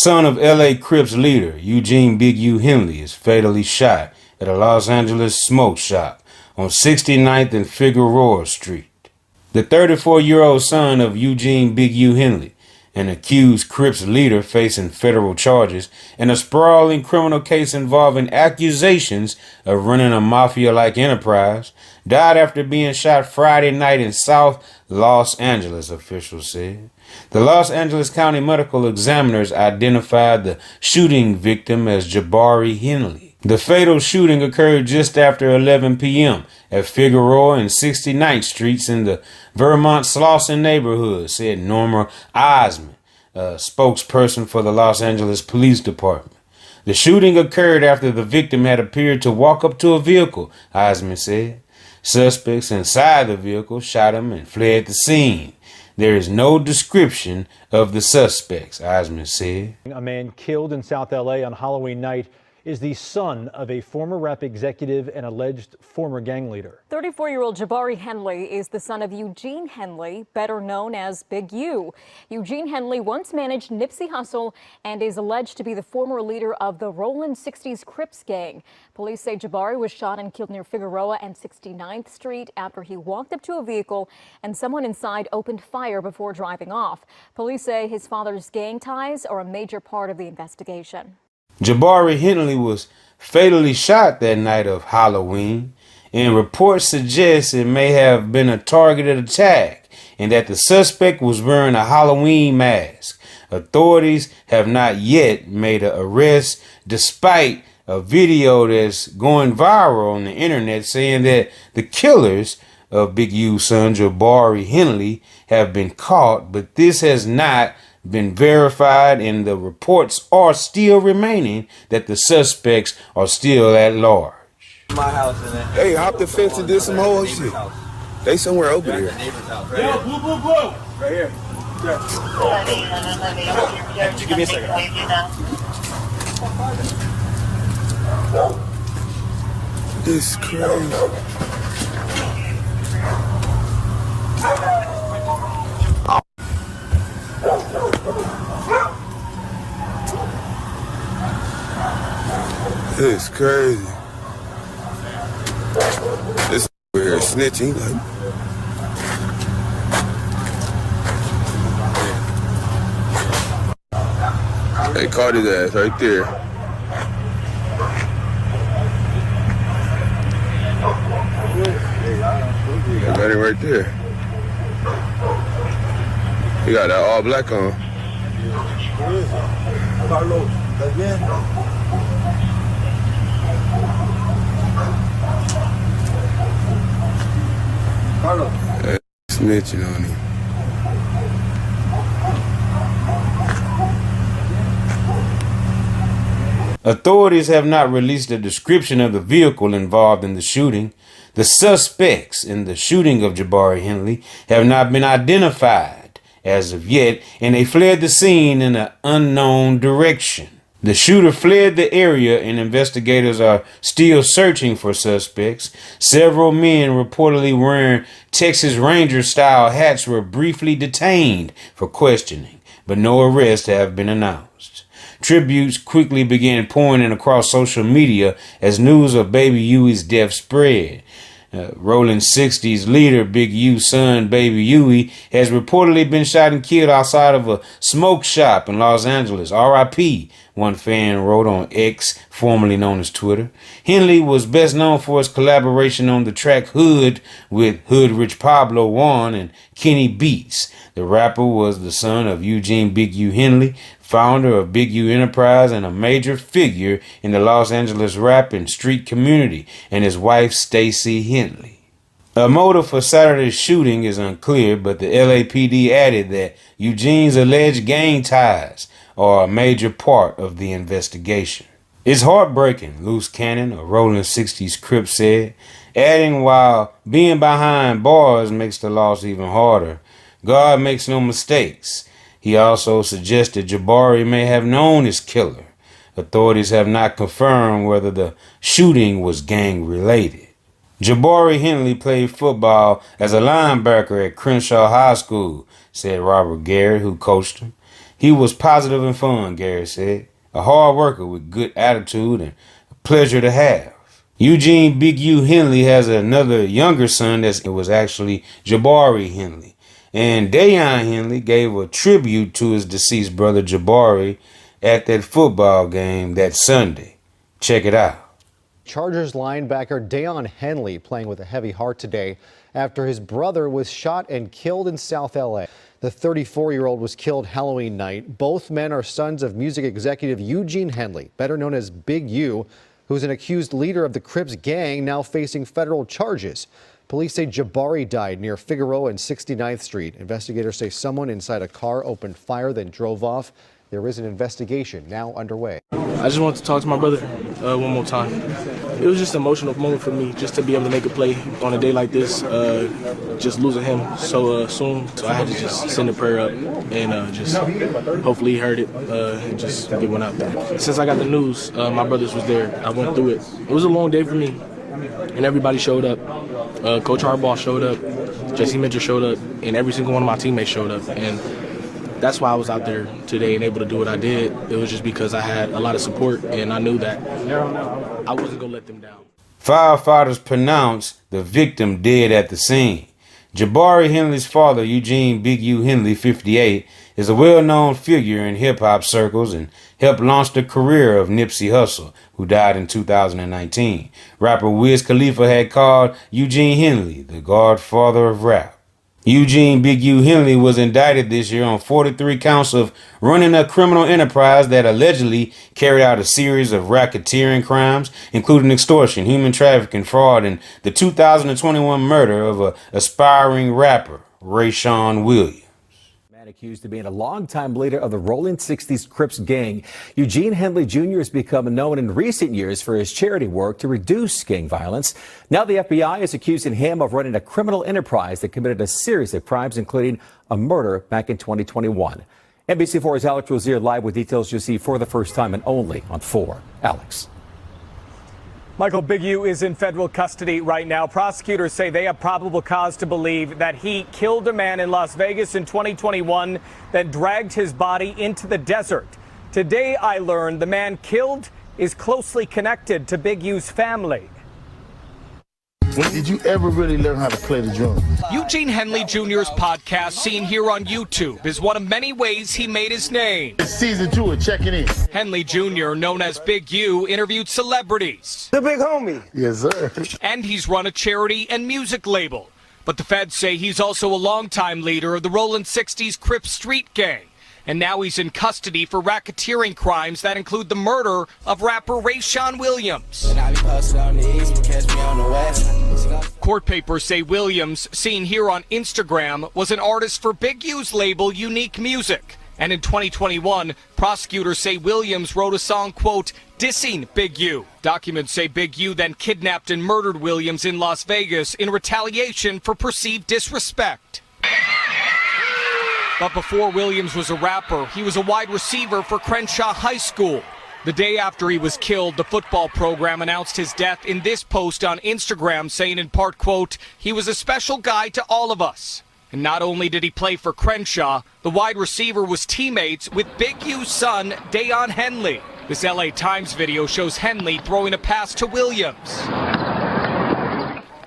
son of L.A. Crips leader Eugene Big U Henley is fatally shot at a Los Angeles smoke shop on 69th and Figueroa Street. The 34-year-old son of Eugene Big U Henley, an accused Crips leader facing federal charges in a sprawling criminal case involving accusations of running a mafia-like enterprise, died after being shot Friday night in South Los Angeles, officials said. The Los Angeles County Medical Examiners identified the shooting victim as Jucario Henley. The fatal shooting occurred just after 11 p.m. at Figueroa and 69th Streets in the Vermont Slauson neighborhood, said Norma Osmond, a spokesperson for the Los Angeles Police Department. The shooting occurred after the victim had appeared to walk up to a vehicle, Osmond said. Suspects inside the vehicle shot him and fled the scene. There is no description of the suspects, Osmond said. A man killed in South L.A. on Halloween night is the son of a former rap executive and alleged former gang leader. 34-year-old Jucario Henley is the son of Eugene Henley, better known as Big U. Eugene Henley once managed Nipsey Hussle and is alleged to be the former leader of the Rollin 60's Crips gang. Police say Jucario was shot and killed near Figueroa and 69th Street after he walked up to a vehicle and someone inside opened fire before driving off. Police say his father's gang ties are a major part of the investigation. Jucario Henley was fatally shot that night of Halloween, and reports suggest it may have been a targeted attack and that the suspect was wearing a Halloween mask. Authorities have not yet made an arrest, despite a video that's going viral on the internet saying that the killers of Big U's son, Jucario Henley, have been caught, but this has not been verified, and the reports are still remaining that the suspects are still at large. My house in it. Hey, hop the fence and did some whole shit. They somewhere over here. Yo, blue, blue, blue. Right here. Yeah. Give me a second. This is crazy. This is crazy. This over here snitching like. They caught his ass right there. They got it right there. He got that all black on. Carlos, again. Hey, snitching on him. Authorities have not released a description of the vehicle involved in the shooting. The suspects in the shooting of Jucario Henley have not been identified as of yet, and they fled the scene in an unknown direction. The shooter fled the area, and investigators are still searching for suspects. Several men reportedly wearing Texas Ranger-style hats were briefly detained for questioning, but no arrests have been announced. Tributes quickly began pouring in across social media as news of Baby Huey's death spread. Rollin 60's leader, Big U's son, Baby Huey, has reportedly been shot and killed outside of a smoke shop in Los Angeles. R.I.P., one fan wrote on X, formerly known as Twitter. Henley was best known for his collaboration on the track Hood with Hood Rich Pablo Juan and Kenny Beats. The rapper was the son of Eugene Big U Henley, founder of Big U Enterprise and a major figure in the Los Angeles rap and street community, and his wife Stacy Henley. A motive for Saturday's shooting is unclear, but the LAPD added that Eugene's alleged gang ties are a major part of the investigation. It's heartbreaking, Loose Cannon, a Rollin 60's Crip, said, adding, while being behind bars makes the loss even harder, God makes no mistakes. He also suggested Jucario may have known his killer. Authorities have not confirmed whether the shooting was gang-related. Jucario Henley played football as a linebacker at Crenshaw High School, said Robert Garrett, who coached him. He was positive and fun, Gary said. A hard worker with good attitude and a pleasure to have. Eugene Big U Henley has another younger son that was actually Jabari Henley. And Deion Henley gave a tribute to his deceased brother Jabari at that football game that Sunday. Check it out. Chargers linebacker Deion Henley playing with a heavy heart today after his brother was shot and killed in South LA. The 34-year-old was killed Halloween night. Both men are sons of music executive Eugene Henley, better known as Big U, who's an accused leader of the Crips gang now facing federal charges. Police say Jabari died near Figueroa and 69th Street. Investigators say someone inside a car opened fire, then drove off. There is an investigation now underway. I just wanted to talk to my brother one more time. It was just an emotional moment for me just to be able to make a play on a day like this, just losing him so soon. So I had to just send a prayer up and just hopefully he heard it and just get one out there. Since I got the news, my brothers was there. I went through it. It was a long day for me, and everybody showed up. Coach Harbaugh showed up, Jesse Minter showed up, and every single one of my teammates showed up. And that's why I was out there today and able to do what I did. It was just because I had a lot of support, and I knew that I wasn't going to let them down. Firefighters pronounced the victim dead at the scene. Jabari Henley's father, Eugene Big U Henley, 58, is a well-known figure in hip-hop circles and helped launch the career of Nipsey Hussle, who died in 2019. Rapper Wiz Khalifa had called Eugene Henley the godfather of rap. Eugene Big U Henley was indicted this year on 43 counts of running a criminal enterprise that allegedly carried out a series of racketeering crimes, including extortion, human trafficking, fraud, and the 2021 murder of an aspiring rapper, Rayshawn Williams. Accused of being a longtime leader of the Rollin 60's Crips gang, Eugene Henley Jr. has become known in recent years for his charity work to reduce gang violence. Now the FBI is accusing him of running a criminal enterprise that committed a series of crimes, including a murder back in 2021. NBC4's Alex Rozier live with details you'll see for the first time and only on 4. Alex. Michael, Big U is in federal custody right now. Prosecutors say they have probable cause to believe that he killed a man in Las Vegas in 2021, then dragged his body into the desert. Today, I learned the man killed is closely connected to Big U's family. When did you ever really learn how to play the drum? Eugene Henley Jr.'s podcast, seen here on YouTube, is one of many ways he made his name. It's season 2 of Checking In. Henley Jr., known as Big U, interviewed celebrities. The big homie. Yes, sir. And he's run a charity and music label. But the feds say he's also a longtime leader of the Rollin 60's Crips street gang. And now he's in custody for racketeering crimes that include the murder of rapper Rayshawn Williams. Court papers say Williams, seen here on Instagram, was an artist for Big U's label Unique Music. And in 2021, prosecutors say Williams wrote a song, quote, dissing Big U. Documents say Big U then kidnapped and murdered Williams in Las Vegas in retaliation for perceived disrespect. But before Williams was a rapper, he was a wide receiver for Crenshaw High School. The day after he was killed, the football program announced his death in this post on Instagram, saying in part, quote, he was a special guy to all of us. And not only did he play for Crenshaw, the wide receiver was teammates with Big U's son, Deion Henley. This LA Times video shows Henley throwing a pass to Williams.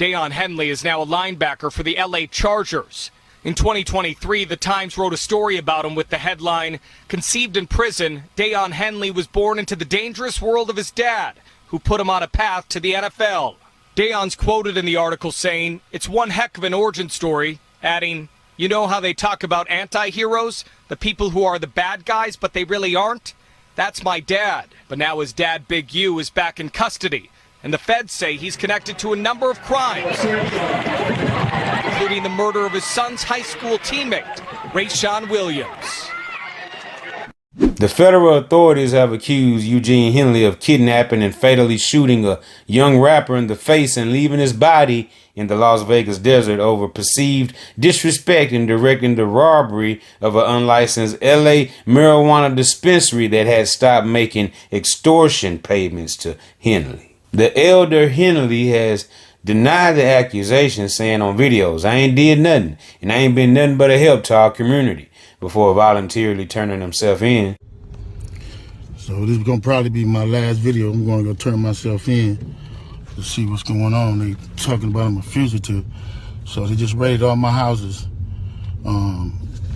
Deion Henley is now a linebacker for the LA Chargers. In 2023, the Times wrote a story about him with the headline, conceived in prison, Deion Henley was born into the dangerous world of his dad, who put him on a path to the NFL. Deion's quoted in the article saying, it's one heck of an origin story, adding, you know how they talk about anti-heroes, the people who are the bad guys, but they really aren't? That's my dad. But now his dad, Big U, is back in custody, and the feds say he's connected to a number of crimes, including the murder of his son's high school teammate, Rayshawn Williams. The federal authorities have accused Eugene Henley of kidnapping and fatally shooting a young rapper in the face and leaving his body in the Las Vegas desert over perceived disrespect and directing the robbery of an unlicensed LA marijuana dispensary that had stopped making extortion payments to Henley. The elder Henley has denied the accusation, saying on videos, I ain't did nothing, and I ain't been nothing but a help to our community. before voluntarily turning himself in. So this is gonna probably be my last video. I'm gonna go turn myself in to see what's going on. They talking about I'm a fugitive. So they just raided all my houses.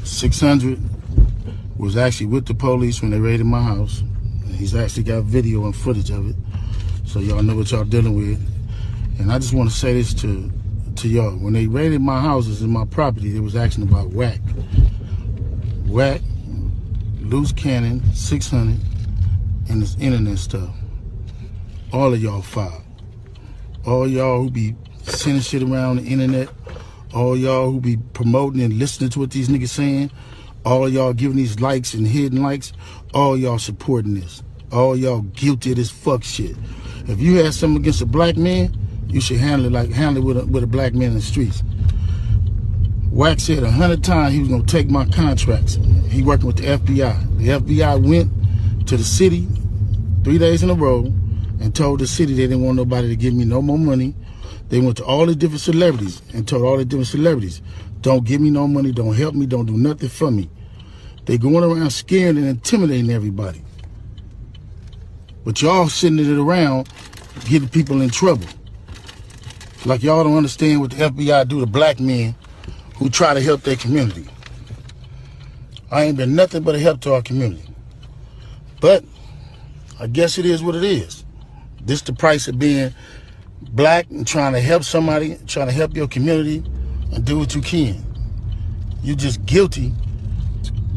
600 was actually with the police when they raided my house. He's actually got video and footage of it. So y'all know what y'all dealing with. And I just want to say this to y'all. When they raided my houses and my property, they was asking about whack. Whack, loose cannon, 600, and this internet stuff. All of y'all filed. All y'all who be sending shit around the internet, all y'all who be promoting and listening to what these niggas saying, all y'all giving these likes and hidden likes, all y'all supporting this. All y'all guilty of this fuck shit. If you had something against a black man, you should handle it with a black man in the streets. Wack said 100 times he was gonna take my contracts. He working with the FBI. The FBI went to the city 3 days in a row and told the city they didn't want nobody to give me no more money. They went to all the different celebrities and told all the different celebrities, don't give me no money, don't help me, don't do nothing for me. They going around scaring and intimidating everybody. But y'all sending it around, getting people in trouble. Like y'all don't understand what the FBI do to black men who try to help their community. I ain't been nothing but a help to our community. But I guess it is what it is. This the price of being black and trying to help somebody, trying to help your community and do what you can. You just guilty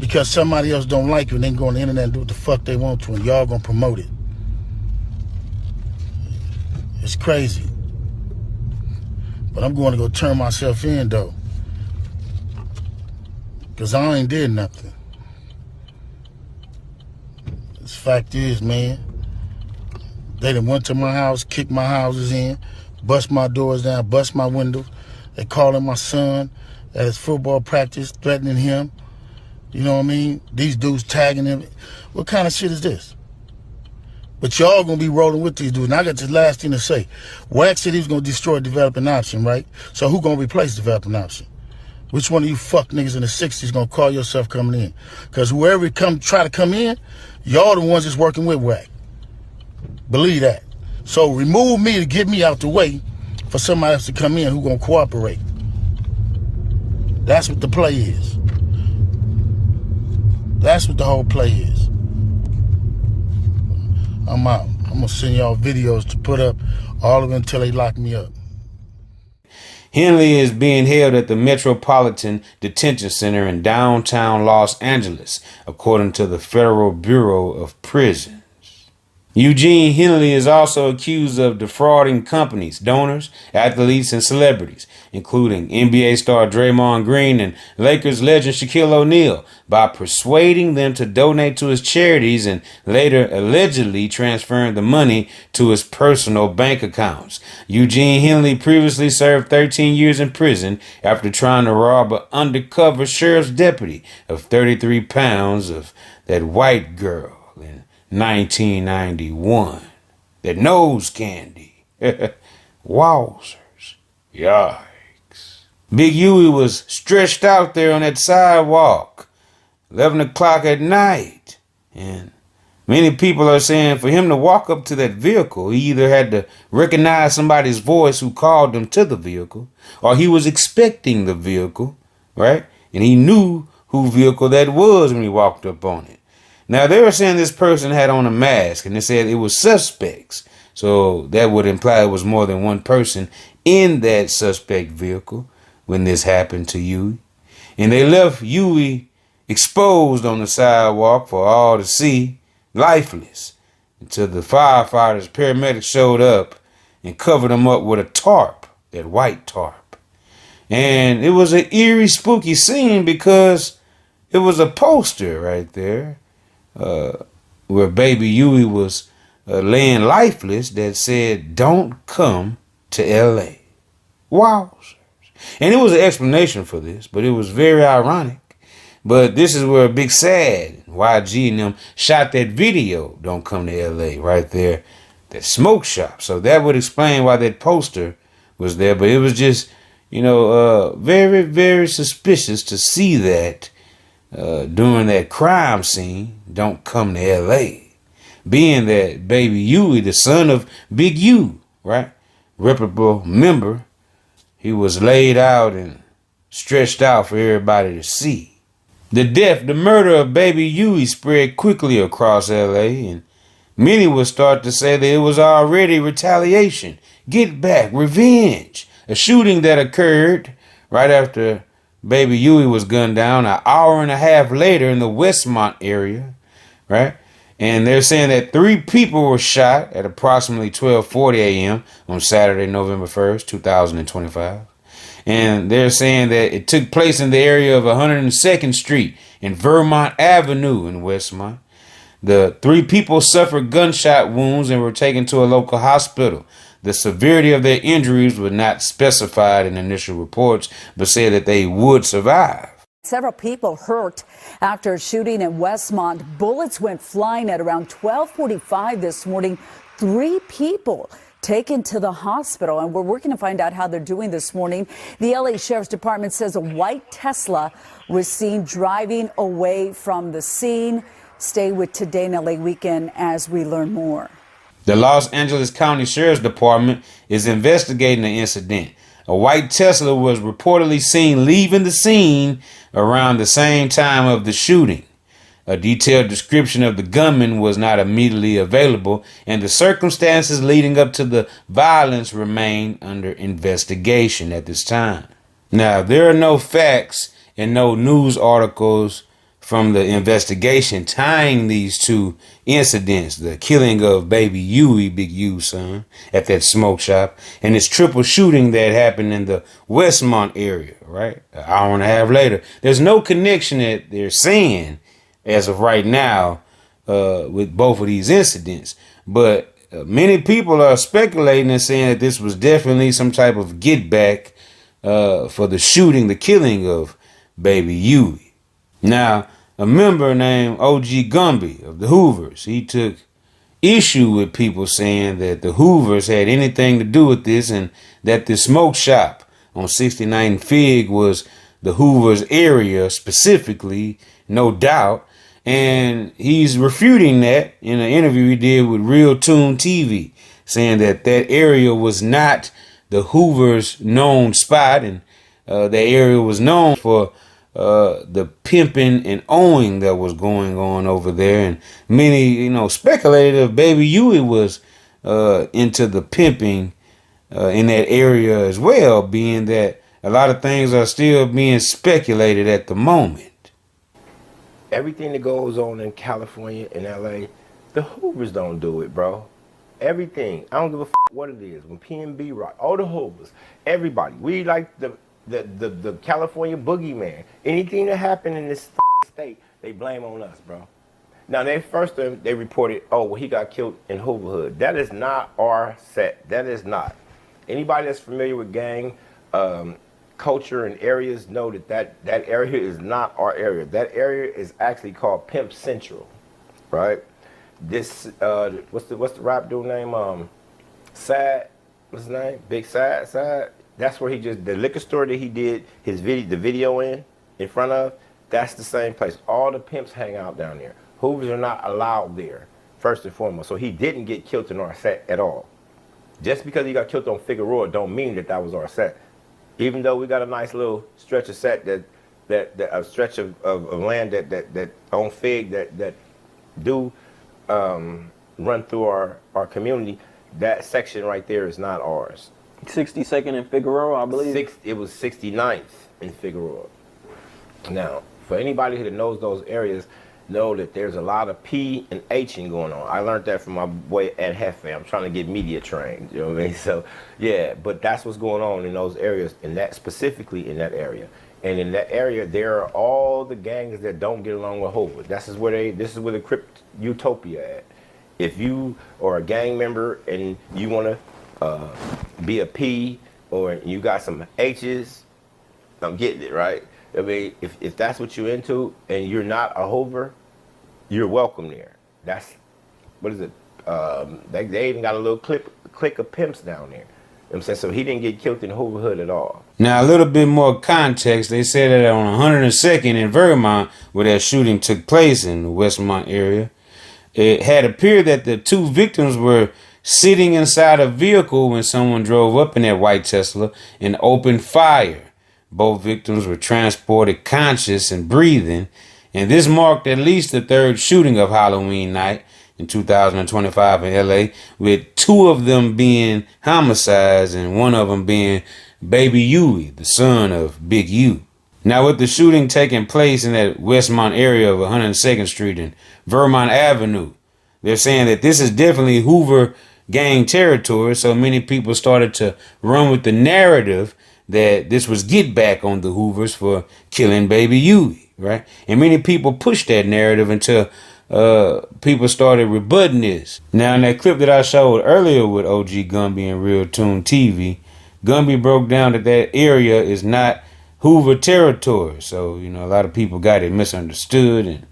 because somebody else don't like you and they can go on the internet and do what the fuck they want to and y'all gonna promote it. It's crazy. But I'm going to go turn myself in though. Cause I ain't did nothing. This fact is, man, they done went to my house, kicked my houses in, bust my doors down, bust my windows. They calling my son at his football practice, threatening him. You know what I mean? These dudes tagging him. What kind of shit is this? But y'all gonna be rolling with these dudes. And I got this last thing to say. Wack said he was gonna destroy developing option, right? So who gonna replace developing option? Which one of you fuck niggas in the 60s gonna call yourself coming in? Cause whoever try to come in, y'all the ones that's working with Wack. Believe that. So remove me to get me out the way for somebody else to come in who gonna cooperate. That's what the play is. That's what the whole play is. I'm out. I'm gonna send y'all videos to put up, all of them until they lock me up. Henley is being held at the Metropolitan Detention Center in downtown Los Angeles, according to the Federal Bureau of Prisons. Eugene Henley is also accused of defrauding companies, donors, athletes, and celebrities, including NBA star Draymond Green and Lakers legend Shaquille O'Neal, by persuading them to donate to his charities and later allegedly transferring the money to his personal bank accounts. Eugene Henley previously served 13 years in prison after trying to rob an undercover sheriff's deputy of 33 pounds of that white girl in 1991. That nose candy. Wowzers. Yikes. Big Huey was stretched out there on that sidewalk, 11 o'clock at night. And many people are saying for him to walk up to that vehicle, he either had to recognize somebody's voice who called him to the vehicle, or he was expecting the vehicle, right? And he knew who vehicle that was when he walked up on it. Now, they were saying this person had on a mask, and they said it was suspects. So that would imply it was more than one person in that suspect vehicle when this happened to Huey. And they left Huey exposed on the sidewalk for all to see, lifeless, until the firefighters, paramedics showed up and covered him up with a tarp, that white tarp. And it was an eerie, spooky scene because it was a poster right there where baby Huey was laying lifeless that said, "Don't come to L.A." Wowzers. And it was an explanation for this, but it was very ironic. But this is where Big Sad, YG and them shot that video, "Don't come to L.A." right there, that smoke shop. So that would explain why that poster was there. But it was just, very, very suspicious to see that during that crime scene don't come to L.A., being that Baby Huey, the son of Big U, right, reputable member, he was laid out and stretched out for everybody to see. The murder of Baby Huey spread quickly across L.A., and many would start to say that it was already retaliation, get back, revenge, a shooting that occurred right after Baby Huey was gunned down an hour and a half later in the Westmont area, right? And they're saying that 3 people were shot at approximately 12:40 a.m. on Saturday, November 1st, 2025. And they're saying that it took place in the area of 102nd Street and Vermont Avenue in Westmont. The 3 people suffered gunshot wounds and were taken to a local hospital. The severity of their injuries was not specified in initial reports, but said that they would survive. Several people hurt after a shooting in Westmont. Bullets went flying at around 12:45 this morning. 3 people taken to the hospital, and we're working to find out how they're doing this morning. The LA Sheriff's Department says a white Tesla was seen driving away from the scene. Stay with Today in LA Weekend as we learn more. The Los Angeles County Sheriff's Department is investigating the incident. A white Tesla was reportedly seen leaving the scene around the same time of the shooting. A detailed description of the gunman was not immediately available, and the circumstances leading up to the violence remain under investigation at this time. Now, there are no facts and no news articles from the investigation tying these 2 incidents, the killing of Baby Huey, Big U's son, at that smoke shop, and this triple shooting that happened in the Westmont area, right? An hour and a half later. There's no connection that they're saying as of right now with both of these incidents. But many people are speculating and saying that this was definitely some type of get back for the shooting, the killing of Baby Huey. Now, a member named O.G. Gumby of the Hoovers, he took issue with people saying that the Hoovers had anything to do with this and that the smoke shop on 69th and Fig was the Hoovers area specifically, no doubt. And he's refuting that in an interview he did with Real Tune TV, saying that that area was not the Hoovers' known spot, and the area was known for the pimping and owing that was going on over there. And many, speculated if Baby Huey was into the pimping in that area as well, being that a lot of things are still being speculated at the moment. Everything that goes on in California and LA, the Hoovers don't do it, bro. Everything. I don't give a what it is. When PNB rock, all the Hoovers, everybody. We like the California boogeyman. Anything that happened in this state, they blame on us, bro. Now, they reported, oh, well, he got killed in Hooverhood. That is not our set. That is not. Anybody that's familiar with gang culture and areas know that area is not our area. That area is actually called Pimp Central, right? This, what's the rap dude name? Sad, what's his name? Big Sad. That's where the liquor store that he did the video in front of, that's the same place. All the pimps hang out down there. Hoovers are not allowed there, first and foremost. So he didn't get killed in our set at all. Just because he got killed on Figueroa don't mean that was our set. Even though we got a nice little stretch of set a stretch of land that on Fig that do run through our community, that section right there is not ours. 62nd and Figueroa, I believe. It was 69th in Figueroa. Now, for anybody that knows those areas, know that there's a lot of P and Hing going on. I learned that from my boy Ed Hefe. I'm trying to get media trained, you know what I mean? So, yeah, but that's what's going on in those areas, and that specifically in that area. And in that area, there are all the gangs that don't get along with Hoover. This is where the crypt utopia at. If you are a gang member and you want to be a P, or you got some H's, I'm getting it, right? I mean, if that's what you're into and you're not a Hoover, you're welcome there. That's, what is it? They even got a little clique of pimps down there. what I'm saying? So he didn't get killed in Hoover Hood at all. Now, a little bit more context. They said that on 102nd in Vermont, where that shooting took place in the Westmont area, it had appeared that the two victims were sitting inside a vehicle when someone drove up in that white Tesla and opened fire. Both victims were transported conscious and breathing, and this marked at least the third shooting of Halloween night in 2025 in LA, with two of them being homicides and one of them being Baby Huey, the son of Big U. Now, with the shooting taking place in that Westmont area of 102nd Street and Vermont Avenue, they're saying that this is definitely Hoover gang territory, so many people started to run with the narrative that this was get back on the Hoovers for killing Baby Huey, right? And many people pushed that narrative until people started rebutting this. Now, in that clip that I showed earlier with OG Gumby and Real Tune TV, Gumby broke down that that area is not Hoover territory. So, you know, a lot of people got it misunderstood, and,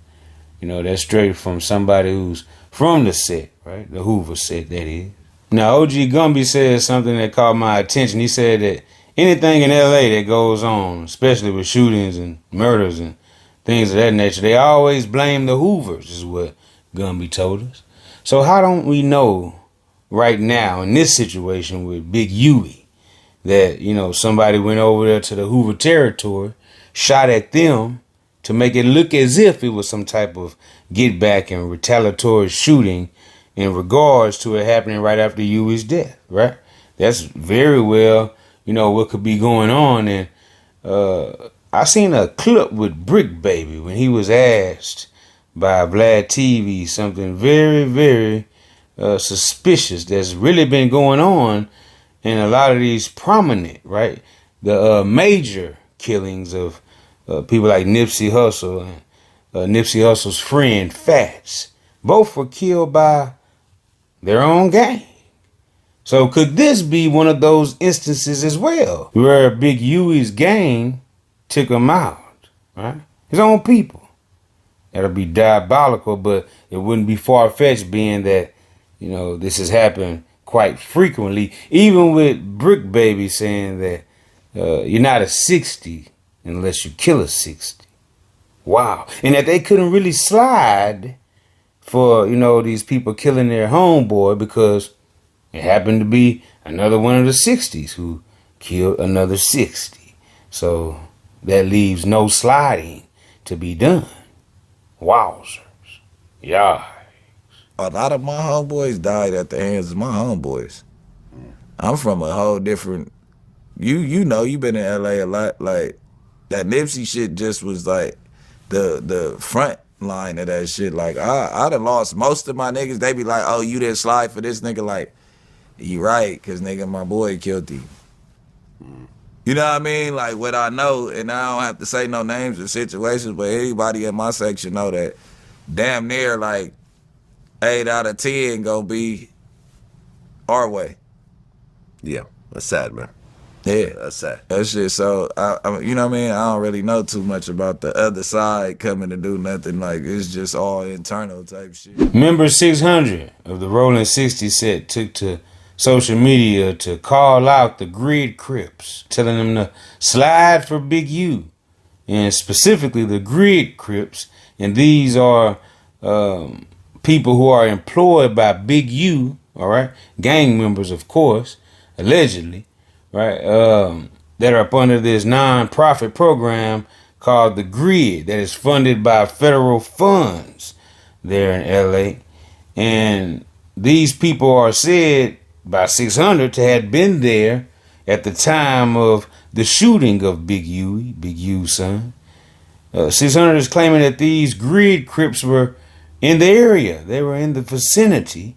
you know, that's straight from somebody who's from the set, right? The Hoover set, that is. Now, OG Gumby said something that caught my attention. He said that anything in LA that goes on, especially with shootings and murders and things of that nature, they always blame the Hoovers, is what Gumby told us. So how don't we know right now in this situation with Big Huey that, you know, somebody went over there to the Hoover territory, shot at them to make it look as if it was some type of get back and retaliatory shooting in regards to it happening right after Huey's death, right? That's very well, you know, what could be going on. And I seen a clip with Brick Baby when he was asked by Vlad TV something very, very suspicious that's really been going on in a lot of these prominent, right? The major killings of people like Nipsey Hussle and Nipsey Hussle's friend Fats. Both were killed by their own gang. So could this be one of those instances as well, where Big Huey's gang took him out, right? His own people. That'll be diabolical, but it wouldn't be far-fetched being that, you know, this has happened quite frequently, even with Brick Baby saying that you're not a 60 unless you kill a 60. Wow. And that they couldn't really slide for, you know, these people killing their homeboy because it happened to be another one of the 60s who killed another 60. So that leaves no sliding to be done. Wowzers. Yeah. A lot of my homeboys died at the hands of my homeboys. I'm from a whole different, you know, you been in LA a lot, like that Nipsey shit just was like the front line of that shit. Like I done lost most of my niggas. They be like, oh, you didn't slide for this nigga. Like, you right, cause nigga, my boy killed him. You know what I mean? Like what I know, and I don't have to say no names or situations, but anybody in my section know that damn near like 8 out of 10 gonna be our way. Yeah, that's sad, man. Yeah, that's sad. That shit. So I you know what I mean? I don't really know too much about the other side coming to do nothing. Like it's just all internal type shit. Member 600 of the Rollin 60's set took to social media to call out the Grid Crips, telling them to slide for Big U, and specifically the Grid Crips. And these are people who are employed by Big U, all right, gang members, of course, allegedly, right, that are up under this non-profit program called The Grid that is funded by federal funds there in LA. And these people are said by 600 to have been there at the time of the shooting of Big Huey, Big U's son. 600 is claiming that these Grid Crips were in the area. They were in the vicinity,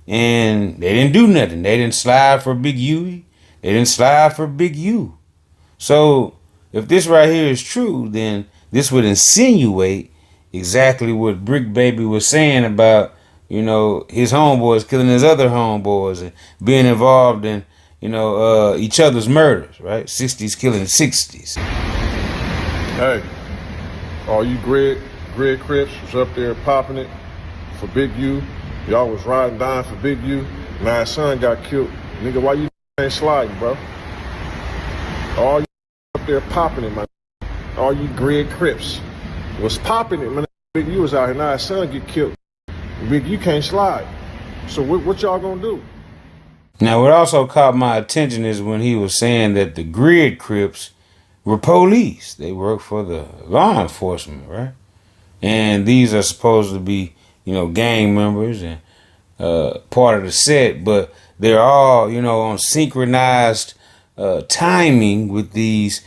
and they didn't do nothing. They didn't slide for Big Huey. They didn't slide for Big U. So if this right here is true, then this would insinuate exactly what Brick Baby was saying about, you know, his homeboys killing his other homeboys and being involved in, you know, each other's murders, right? 60s killing 60s. Hey, all you Grid Crips was up there popping it for Big U. Y'all was riding down for Big U. Now his son got killed. Nigga, why you ain't sliding, bro. All you up there popping it, man. All you Greg Crips was popping it, man. Big U was out here. Now his son get killed. Big U can't slide. So what y'all gonna do? Now, what also caught my attention is when he was saying that the Grid Crips were police. They work for the law enforcement, right? And these are supposed to be, gang members and part of the set, but they're all, on synchronized timing with these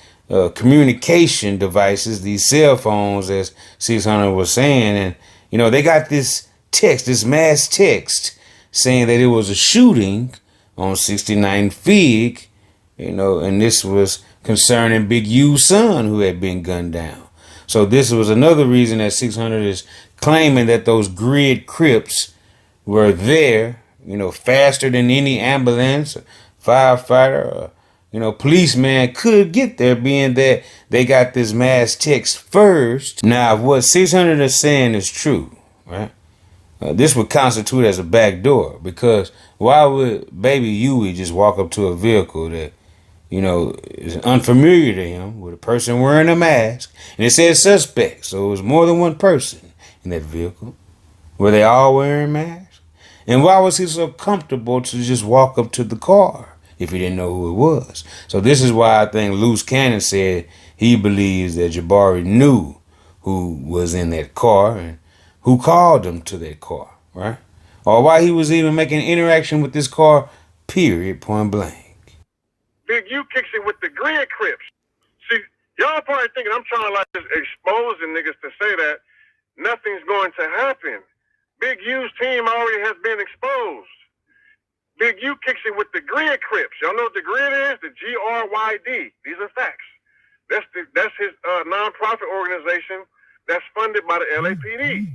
communication devices, these cell phones, as 600 was saying. And, they got this text, this mass text saying that it was a shooting on 69 Fig, and this was concerning Big U's son who had been gunned down. So this was another reason that 600 is claiming that those Grid Crips were there, faster than any ambulance, or firefighter, or, policeman could get there, being that they got this mass text first. Now, if what 600 is saying is true, right? This would constitute as a backdoor, because why would baby Huey just walk up to a vehicle that, is unfamiliar to him, with a person wearing a mask, and it said suspect, so it was more than one person in that vehicle. Were they all wearing masks? And why was he so comfortable to just walk up to the car if he didn't know who it was? So this is why I think Loose Cannon said he believes that Jabari knew who was in that car and who called him to that car, right? Or why he was even making interaction with this car, period, point blank. Big U kicks it with the Grid Crips. See, y'all probably thinking I'm trying to just expose the niggas to say that nothing's going to happen. Big U's team already has been exposed. Big U kicks it with the Grid Crips. Y'all know what the Grid is? The GRYD. These are facts. That's his nonprofit organization that's funded by the LAPD.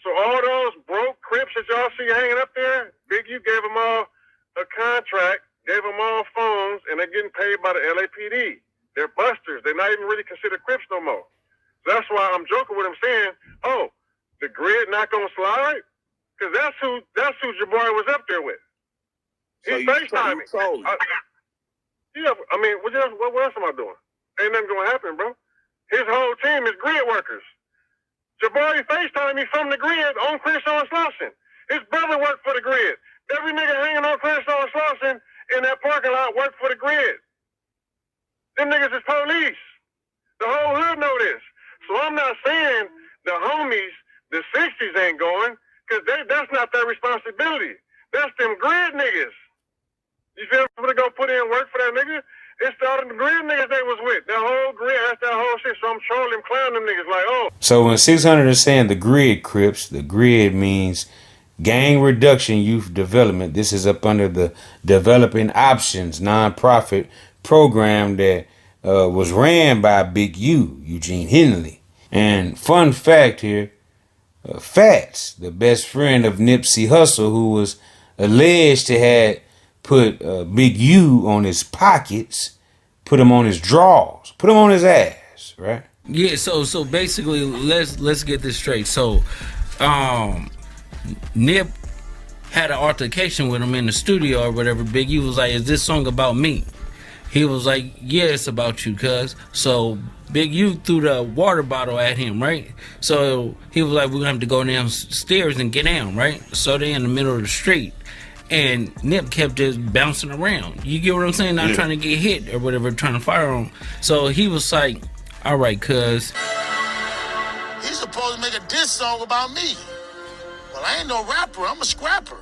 So all those broke Crips that y'all see hanging up there, Big U gave them all a contract, gave them all phones, and they're getting paid by the LAPD. They're busters. They're not even really considered Crips no more. So that's why I'm joking with him saying, oh, the Grid not gonna slide? Because that's who Jabari was up there with. He FaceTiming. Yeah, I mean, what else am I doing? Ain't nothing gonna happen, bro. His whole team is Grid workers. Jabari FaceTimed me from the Grid on Crenshaw and Slauson. His brother worked for the Grid. Every nigga hanging on Crenshaw and Slauson in that parking lot worked for the Grid. Them niggas is police. The whole hood know this. So I'm not saying the homies, the 60's ain't going, because that's not their responsibility. That's them Grid niggas. You feel me? To go put in work for that nigga? It's all the Grid niggas they was with. That whole Grid, that's that whole shit. So I'm trolling, clowning them niggas like, oh. So when 600 is saying the Grid Crips, the Grid means Gang Reduction Youth Development. This is up under the Developing Options nonprofit program that was ran by Big U, Eugene Henley. And fun fact here, Fats, the best friend of Nipsey Hussle, who was alleged to have put Big U on his pockets, put him on his drawers, put him on his ass, right? Yeah, so basically, let's get this straight. So, Nip had an altercation with him in the studio or whatever. Big U was like, "Is this song about me?" He was like, "Yeah, it's about you, cuz." So Big U threw the water bottle at him, right? So he was like, "We're gonna have to go downstairs and get down," right? So they in the middle of the street. And Nip kept just bouncing around. You get what I'm saying? Not trying to get hit or whatever, trying to fire on him. So he was like, all right, cuz. He's supposed to make a diss song about me. Well, I ain't no rapper. I'm a scrapper.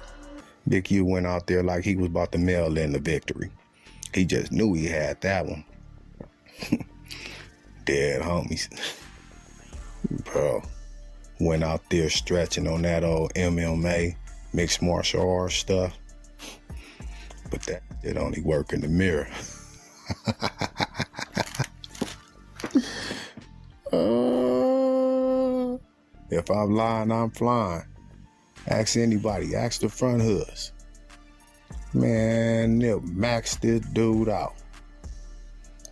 Big U went out there like he was about to mail in the victory. He just knew he had that one. Dead homies. Bro, went out there stretching on that old MMA, mixed martial arts stuff. But that did only work in the mirror. If I'm lying, I'm flying. Ask anybody, ask the front hoods. Man, Nip maxed this dude out.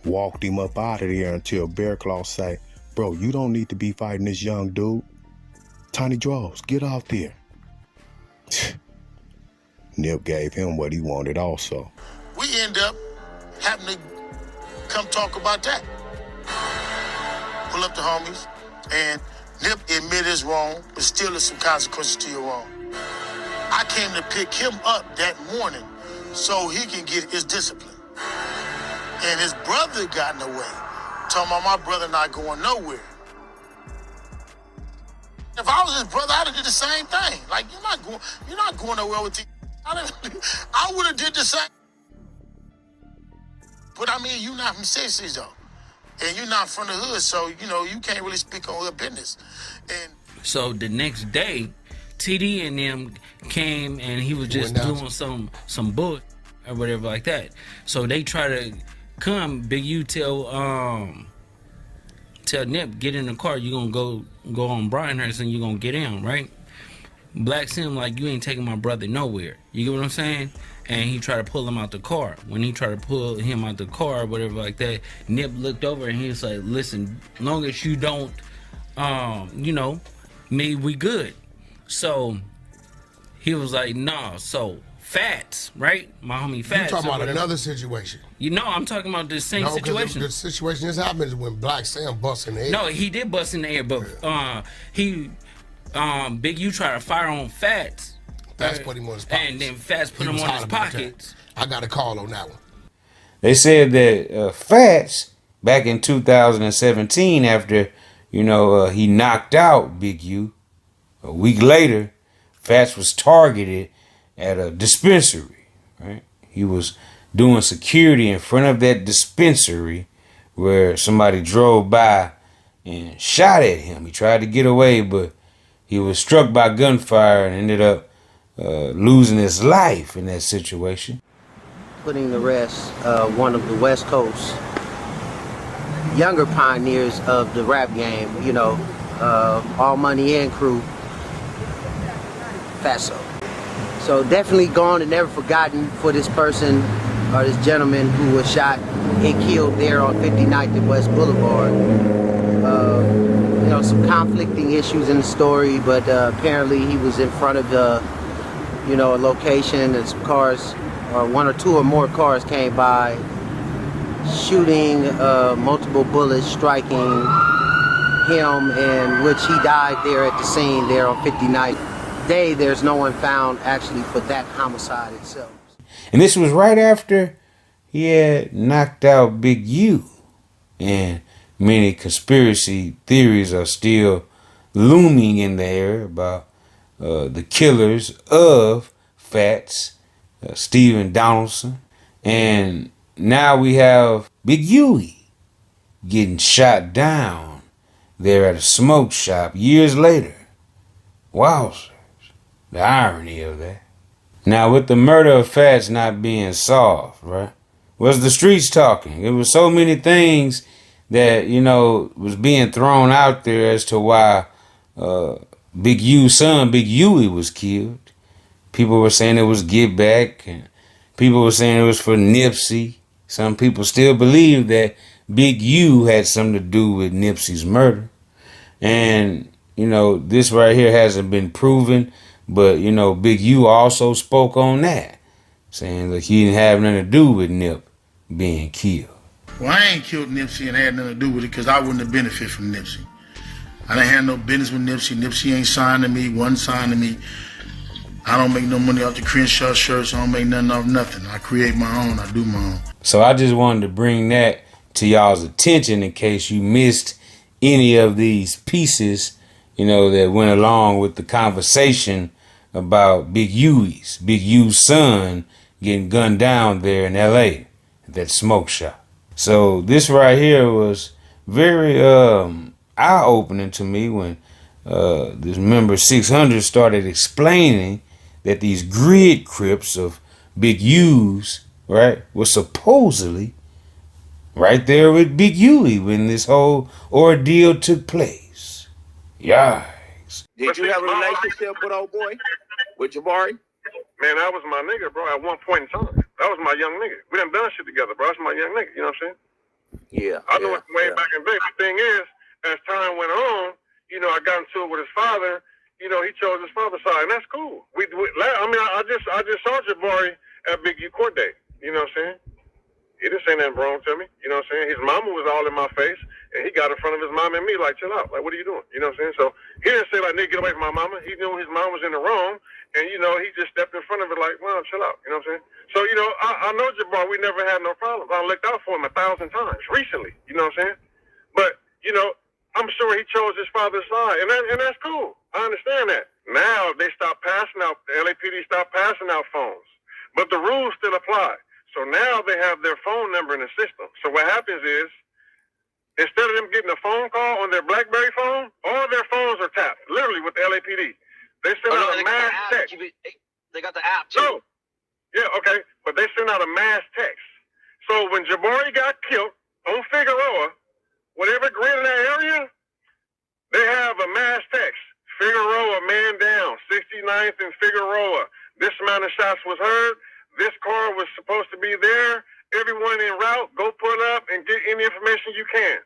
Walked him up out of there until Bear Claw say, bro, you don't need to be fighting this young dude. Tiny Draws, get out there. Nip gave him what he wanted also. We he ended up having to come talk about that. Pull up the homies, and Nip admitted his wrong, but still there's some consequences to your wrong. I came to pick him up that morning so he can get his discipline. And his brother got in the way, talking about my brother not going nowhere. If I was his brother, I'd have did the same thing. Like, you're not going nowhere with the. I would have did the same. But I mean, you're not from 60's though, and you're not from the hood, so you can't really speak on hood business. And so the next day, TD and them came, and he was just doing some bull or whatever like that. So they try to come. Big U tell Nip, get in the car. You gonna go on Bryanhurst and you gonna get in, right? Black Sim like, you ain't taking my brother nowhere. You get what I'm saying? And he tried to pull him out the car. When he tried to pull him out the car or whatever like that, Nip looked over and he was like, listen, long as you don't, we good. So he was like, nah. So Fats, right? My homie Fats. You talking about another situation? I'm talking about the same situation. The situation this happens when Black Sam busts in the air. No, he did bust in the air, but Big U tried to fire on Fats. Fats put him on his pockets. And then Fats put him on his pockets. I got a call on that one. They said that Fats, back in 2017, after, he knocked out Big U, a week later, Fats was targeted at a dispensary, right? He was doing security in front of that dispensary where somebody drove by and shot at him. He tried to get away, but he was struck by gunfire and ended up losing his life in that situation. Putting to rest one of the West Coast younger pioneers of the rap game, All Money In crew, Fatso. So definitely gone and never forgotten for this person or this gentleman who was shot and killed there on 59th and West Boulevard. Some conflicting issues in the story, but apparently he was in front of a location and some cars, or one or two or more cars came by, shooting multiple bullets, striking him, in which he died there at the scene there on 59th. There's no one found actually for that homicide itself. And this was right after he had knocked out Big U. And many conspiracy theories are still looming in the air about the killers of Fats, Stephen Donaldson. And now we have Big Huey getting shot down there at a smoke shop years later. Wowzers. The irony of that. Now, with the murder of Fats not being solved, right, was the streets talking. It was so many things that, was being thrown out there as to why Big U's son, Big Huey, was killed. People were saying it was Get Back, and people were saying it was for Nipsey. Some people still believe that Big U had something to do with Nipsey's murder. And, this right here hasn't been proven, but, Big U also spoke on that, saying that he didn't have nothing to do with Nip being killed. Well, I ain't killed Nipsey and had nothing to do with it because I wouldn't have benefited from Nipsey. I didn't have no business with Nipsey. Nipsey ain't signed to me, wasn't signed to me. I don't make no money off the Crenshaw shirts. I don't make nothing off nothing. I create my own. I do my own. So I just wanted to bring that to y'all's attention in case you missed any of these pieces, that went along with the conversation about Big U's son getting gunned down there in L.A. at that smoke shop. So this right here was very eye-opening to me when this member 600 started explaining that these grid Crips of Big U's, right, were supposedly right there with Big Huey when this whole ordeal took place. Yikes. Did you have a relationship with old boy? With Jabari? Man, that was my nigga, bro, at one point in time. That was my young nigga. We done done shit together, bro. That's my young nigga, you know what I'm saying? Yeah. I know it way back in the day. The thing is, as time went on, I got into it with his father. He chose his father's side, and that's cool. I just saw Jabari at Big U court day. You know what I'm saying? He didn't say nothing wrong to me. You know what I'm saying? His mama was all in my face, and he got in front of his mom and me like, chill out. Like, what are you doing? You know what I'm saying? So he didn't say, like, nigga, get away from my mama. He knew his mom was in the wrong, and, you know, he just stepped in front of it like, well, chill out. You know what I'm saying? So, you know, I know Jabbar. We never had no problems. I looked out for him 1,000 times recently. You know what I'm saying? But, you know, I'm sure he chose his father's side, and that's cool. I understand that. Now they stopped passing out, the LAPD stopped passing out phones, but the rules still apply. So now they have their phone number in the system. So what happens is, instead of them getting a phone call on their BlackBerry phone, all their phones are tapped, literally with the LAPD. They send out a mass text. They got the app too. No. Yeah, okay. But they send out a mass text. So when Jabari got killed on Figueroa, whatever grid in that area, they have a mass text. Figueroa, man down. 69th and Figueroa. This amount of shots was heard. This car was supposed to be there. Everyone en route, go pull up and get any information you can.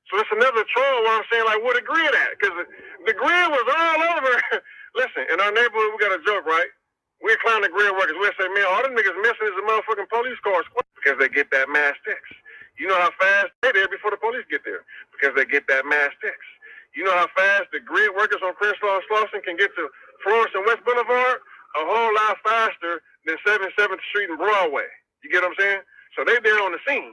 So it's another troll where I'm saying, like, where the grid at? Because the grid was all over. Listen, in our neighborhood, we got a joke, right? We're clowning the grid workers. We'll say, man, all them niggas missing is the motherfucking police cars because they get that mass text. You know how fast they're there before the police get there because they get that mass text. You know how fast the grid workers on Crenshaw and Slauson can get to Florence and West Boulevard? A whole lot faster than 77th Street and Broadway. You get what I'm saying? So they there on the scene.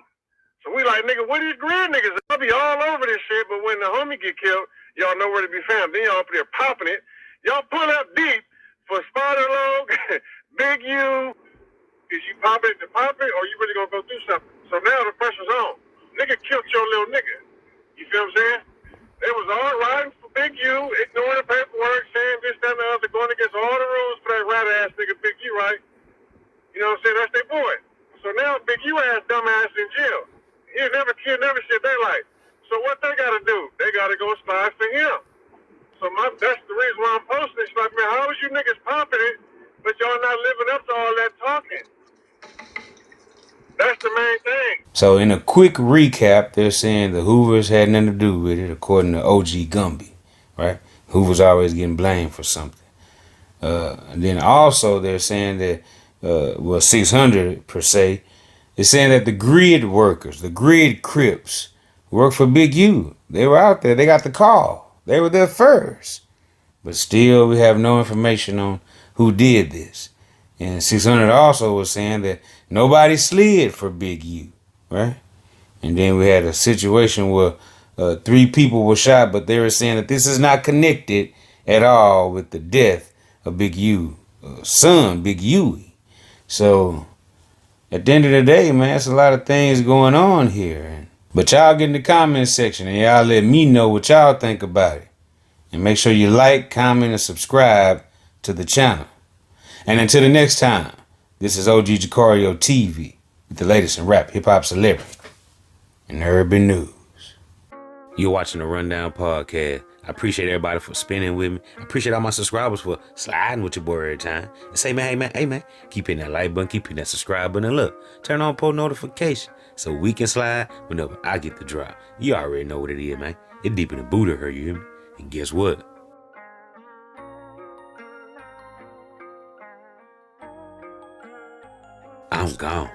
So we like, nigga, what these grid niggas? They'll be all over this shit, but when the homie get killed, y'all know where to be found. Then y'all up there popping it. Y'all pull up deep for Spider Logue, Big U. Is you pop it to pop it, or you really gonna go do something? So now the pressure's on. Nigga killed your little nigga. You feel what I'm saying? They was all riding for Big U, ignoring the paperwork, saying this, that, and the other, going against all the rules for that rat-ass nigga Big U, right? You know what I'm saying? That's their boy. So now Big U ass dumbass in jail. He'll never shit their life. So what they gotta do? They gotta go slide for him. So that's the reason why I'm posting. It's like, man, how is you niggas popping it, but y'all not living up to all that talking? That's the main thing. So in a quick recap, they're saying the Hoovers had nothing to do with it, according to OG Gumby, right? Hoover's always getting blamed for something. And then also they're saying that, 600 per se, is saying that the grid workers, the grid Crips, work for Big U. They were out there. They got the call. They were there first. But still, we have no information on who did this. And 600 also was saying that nobody slid for Big U, right? And then we had a situation where 3 people were shot, but they were saying that this is not connected at all with the death of Big U, son, Big Huey. So at the end of the day, man, it's a lot of things going on here. But y'all get in the comment section and y'all let me know what y'all think about it. And make sure you like, comment, and subscribe to the channel. And until the next time, this is OG Jucario TV with the latest in rap, hip-hop, celebrity, and urban news. You're watching the Rundown Podcast. I appreciate everybody for spending with me. I appreciate all my subscribers for sliding with your boy every time. And say, man, hey, man, keep hitting that like button, keep hitting that subscribe button, and look, turn on post notification so we can slide whenever I get the drop. You already know what it is, man. It's deep in the Buddha, her, you hear me? And guess what? I'm gone.